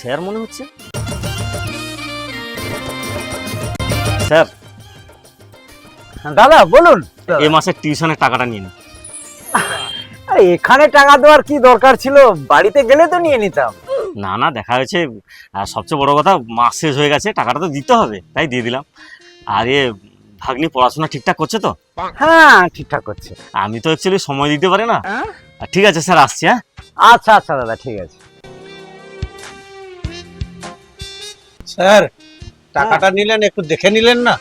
Sir মনে হচ্ছে। Sir দাদা বলুন। এই মাসের টিউশনের টাকাটা নিন। আরে এখানে টাকা দেওয়ার কি দরকার ছিল, বাড়িতে গেলে তো নিয়ে নিতাম। না না, দেখা হয়েছে, আর সবচেয়ে বড় কথা মাস শেষ হয়ে গেছে, টাকাটা তো দিতে হবে, তাই দিয়ে দিলাম। আর এ ভাগ্নি পড়াশোনা ঠিকঠাক করছে তো? হ্যাঁ ঠিকঠাক করছে। আমি তো অ্যাকচুয়ালি সময় দিতে পারি না। ঠিক আছে স্যার, আসছি। হ্যাঁ আচ্ছা আচ্ছা দাদা ঠিক আছে। স্যার টাকাটা নিলেন, একটু দেখে নিলেন না?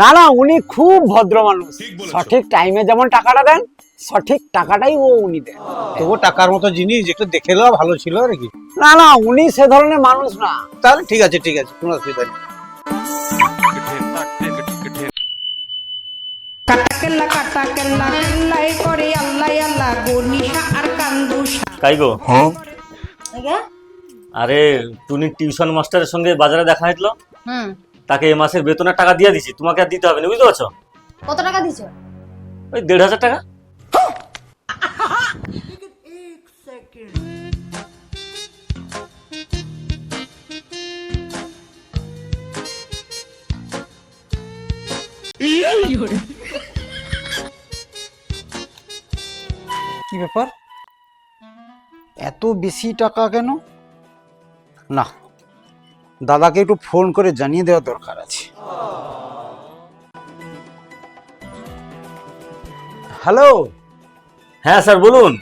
না না, উনি খুব ভদ্র মানুষ, সঠিক টাইমে যেমন টাকাটা দেন সঠিক টাকাটাই উনি দেন। তবু টাকার মতো জিনিস একটু দেখে নেওয়া ভালো ছিল আর কি। না না, উনি সে ধরনের মানুষ না। তাহলে ঠিক আছে ঠিক আছে, কোনো অসুবিধা নেই। কাটাকেল্লা কাটাকেল্লা কেল্লাই করে আল্লাহ আল্লাহ গো নিশা আর কান্দুষা। তাই গো। আগে আরে টুনির টিউশন মাস্টারের সঙ্গে বাজারে দেখা হয়েছিল, হুম, তাকে এই মাসের বেতনের টাকা দিয়ে দিছি, তোমাকে আর দিতে হবে না, বুঝতে পারছো? কত টাকা দিছো? ওই 1,500 টাকা। কি ব্যাপার, এত বেশি টাকা কেন? না, দাদাকে একটু ফোন করে জানিয়ে দেওয়া দরকার আছে। হ্যালো। হ্যাঁ স্যার বলুন।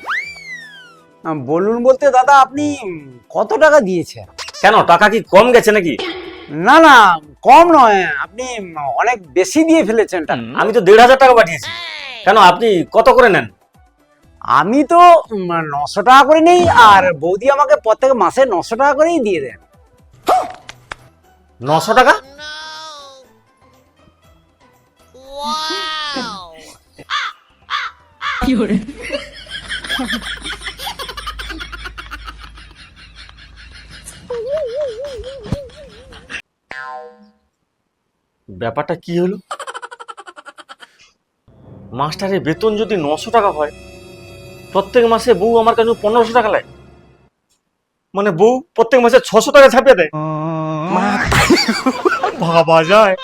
বলুন বলতে দাদা আপনি কত টাকা দিয়েছেন? কেন, টাকা কি কম গেছে নাকি? না না, কম নয়, আপনি অনেক বেশি দিয়ে ফেলেছেন টাকা। আমি তো 1,500 টাকা পাঠিয়েছি। কেন, আপনি কত করে নেন? আমি তো 900 টাকা করে নেই, আর বৌদি আমাকে প্রত্যেক মাসে 900 টাকা করেই দিয়ে দেন। 900 টাকা? ব্যাপারটা কি হলো? মাস্টারের বেতন যদি 900 টাকা হয়, প্রত্যেক মাসে বউ আমার কাছে 1500 টাকা নেয়, মানে বউ প্রত্যেক মাসে 600 টাকা ছাপিয়ে দেয়। ভাবা যায়?